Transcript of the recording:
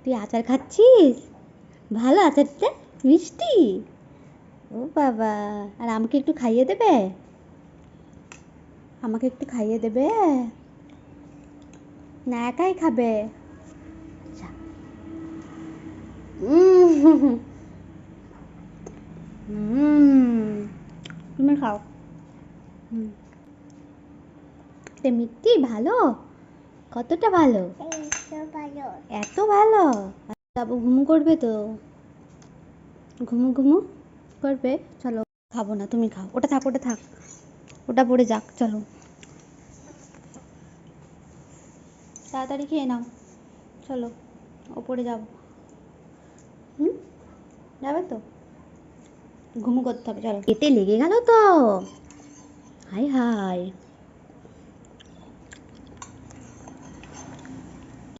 তুই আচার খাচ্ছিস? ভালো আচারটা? মিষ্টি? ও বাবা, আর আমাকে একটু খাইয়ে দেবে? আমাকে একটু খাইয়ে দেবে না? একাই খাবে? আচ্ছা। উম, তুমি খাও। হুম, এটা মিষ্টি ভালো? কতটা ভালো? এত ভালো? বাবু ঘুমু করবে তো? ঘুমু ঘুমু করবে? চলো, খাবো না, তুমি খাও। ওটা থাক, ওটা থাক, ওটা পড়ে যাক। চলো তাড়াতাড়ি খেয়ে নাও, চলো ওপরে যাবো। হুম, যাবে তো? ঘুমু করতে হবে, চলো। এতে লেগে গেল তো? High high.